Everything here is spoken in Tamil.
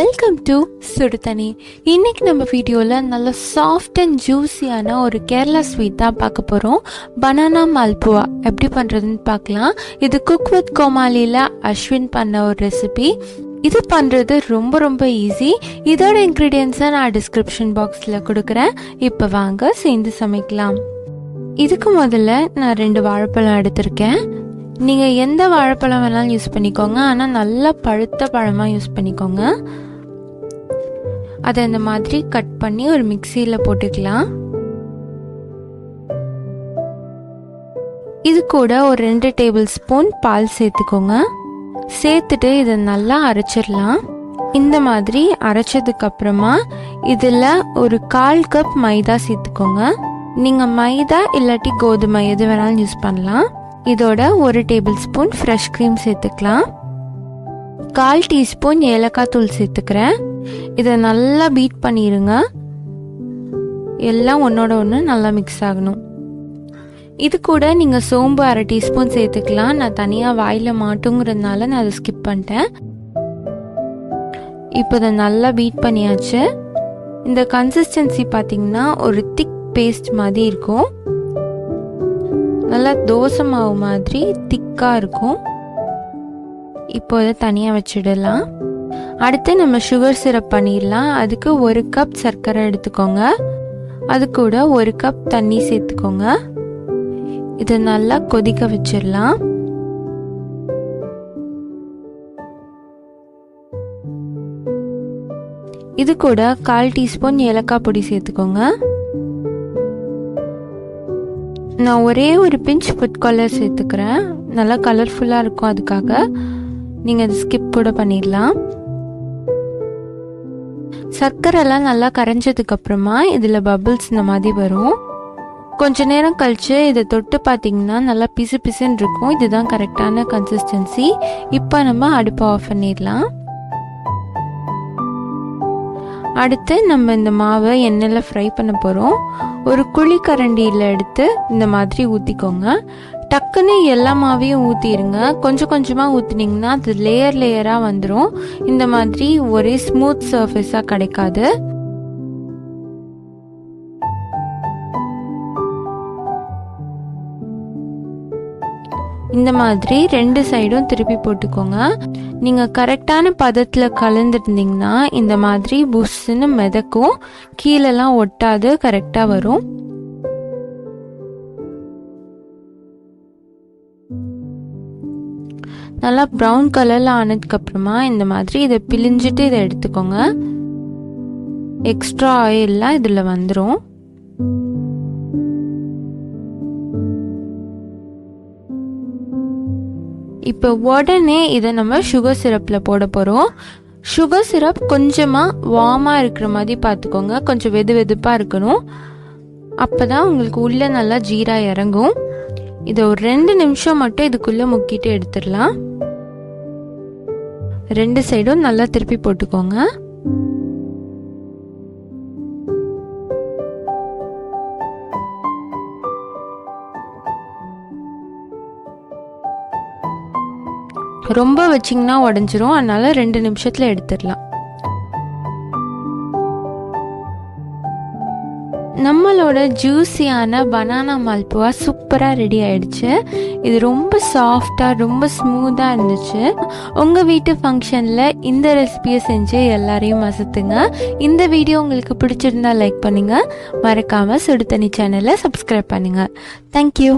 வெல்கம் டு சுடுதண்ணி. இன்னைக்கு நம்ம வீடியோவில் நல்ல சாஃப்ட் அண்ட் ஜூஸியான ஒரு கேரளா ஸ்வீட் தான் பார்க்க போகிறோம். பனானா மால்புவா எப்படி பண்ணுறதுன்னு பார்க்கலாம். இது குக் வித் கோமாலியில் அஸ்வின் பண்ண ஒரு ரெசிபி. இது பண்ணுறது ரொம்ப ரொம்ப ஈஸி. இதோட இன்க்ரீடியன்ஸை நான் டிஸ்கிரிப்ஷன் பாக்ஸில் கொடுக்குறேன். இப்போ வாங்க சேர்ந்து சமைக்கலாம். இதுக்கு முதல்ல நான் 2 வாழைப்பழம் எடுத்திருக்கேன். நீங்கள் எந்த வாழைப்பழம் வேணாலும் யூஸ் பண்ணிக்கோங்க, ஆனால் நல்லா பழுத்த பழமாக யூஸ் பண்ணிக்கோங்க. அதை இந்த மாதிரி கட் பண்ணி ஒரு மிக்சியில் போட்டுக்கலாம். இது கூட ஒரு 2 டேபிள் ஸ்பூன் பால் சேர்த்துக்கோங்க. சேர்த்துட்டு இதை நல்லா அரைச்சிடலாம். இந்த மாதிரி அரைச்சதுக்கு அப்புறமா இதில் ஒரு 1/4 கப் மைதா சேர்த்துக்கோங்க. நீங்கள் மைதா இல்லாட்டி கோதுமை எது வேணாலும் யூஸ் பண்ணலாம். இதோட 1 டேபிள் ஸ்பூன் ஃப்ரெஷ் க்ரீம் சேர்த்துக்கலாம். 1/4 டீஸ்பூன் ஏலக்காய் தூள் சேர்த்துக்கிறேன். இதை நல்லா பீட் பண்ணிடுங்க. எல்லாம் ஒன்றோட ஒன்று நல்லா மிக்ஸ் ஆகணும். இது கூட நீங்கள் சோம்பு 1/2 டீஸ்பூன் சேர்த்துக்கலாம். நான் தனியாக வாயில் மாட்டுங்கிறதுனால நான் அதை ஸ்கிப் பண்ணிட்டேன். இப்போ இதை நல்லா பீட் பண்ணியாச்சு. இந்த கன்சிஸ்டன்சி பார்த்தீங்கன்னா ஒரு திக் பேஸ்ட் மாதிரி இருக்கும். நல்லா தோசை மாவு மாதிரி திக்காக இருக்கும். இப்போ இதை தனியாக வச்சிடலாம். அடுத்து நம்ம சுகர் சிரப் பண்ணிடலாம். அதுக்கு 1 கப் சர்க்கரை எடுத்துக்கோங்க. அது கூட 1 கப் தண்ணி சேர்த்துக்கோங்க. இதை நல்லா கொதிக்க வச்சிடலாம். இது கூட 1/4 டீஸ்பூன் ஏலக்காய் பொடி சேர்த்துக்கோங்க. நான் ஒரே ஒரு பிஞ்ச் ஃபுட் கலர் சேர்த்துக்கிறேன். நல்லா கலர்ஃபுல்லாக இருக்கும், அதுக்காக நீங்கள் அதை ஸ்கிப் கூட பண்ணிடலாம். சர்க்கரைலாம் நல்லா கரைஞ்சதுக்கு அப்புறமா இதில் பபிள்ஸ் இந்த மாதிரி வரும். கொஞ்ச நேரம் கழிச்சு இதை தொட்டு பார்த்தீங்கன்னா நல்லா பிசு பிசுன்னு இருக்கும். இதுதான் கரெக்டான கன்சிஸ்டன்சி. இப்போ நம்ம அடுப்பை ஆஃப் பண்ணிடலாம். அடுத்து நம்ம இந்த மாவை எண்ணெயில் ஃப்ரை பண்ண போகிறோம். ஒரு குழிக்கரண்டியில் எடுத்து இந்த மாதிரி ஊற்றிக்கோங்க. டக்குன்னு எல்லா மாவையும் ஊற்றிடுங்க. கொஞ்சம் கொஞ்சமாக ஊற்றினீங்கன்னா அது லேயராக வந்துடும். இந்த மாதிரி ஒரே ஸ்மூத் சர்ஃபேஸாக கிடைக்காது. இந்த மாதிரி 2 சைடும் திருப்பி போட்டுக்கோங்க. நீங்கள் கரெக்டான பதத்தில் கலந்துருந்தீங்கன்னா இந்த மாதிரி புஷ்ஷுன்னு மிதக்கும், கீழெல்லாம் ஒட்டாது, கரெக்டாக வரும். நல்லா ப்ரௌன் கலரில் ஆனதுக்கப்புறமா இந்த மாதிரி இதை பிழிஞ்சிட்டு இதை எடுத்துக்கோங்க. எக்ஸ்ட்ரா ஆயிலெலாம் இதில் வந்துடும். இப்போ உடனே இதை நம்ம சுகர் சிரப்பில் போட போகிறோம். சுகர் சிரப் கொஞ்சமாக வார்மாக இருக்கிற மாதிரி பார்த்துக்கோங்க. கொஞ்சம் வெதுப்பாக இருக்கணும். அப்போ தான் உங்களுக்கு உள்ளே நல்லா ஜீரா இறங்கும். இதை ஒரு 2 நிமிஷம் மட்டும் இதுக்குள்ளே முக்கிட்டு எடுத்துடலாம். 2 சைடும் நல்லா திருப்பி போட்டுக்கோங்க. ரொம்ப வச்சிங்கன்னா உடஞ்சிரும். அதனால 2 நிமிஷத்தில் எடுத்துடலாம். நம்மளோட ஜூஸியான பனானா மால்புவா சூப்பராக ரெடி ஆயிடுச்சு. இது ரொம்ப சாஃப்டாக ரொம்ப ஸ்மூத்தாக இருந்துச்சு. உங்கள் வீட்டு ஃபங்க்ஷனில் இந்த ரெசிபியை செஞ்சு எல்லாரையும் அசத்துங்க. இந்த வீடியோ உங்களுக்கு பிடிச்சிருந்தா லைக் பண்ணுங்கள். மறக்காமல் சுடுதண்ணி சேனலை சப்ஸ்கிரைப் பண்ணுங்கள். தேங்க்யூ.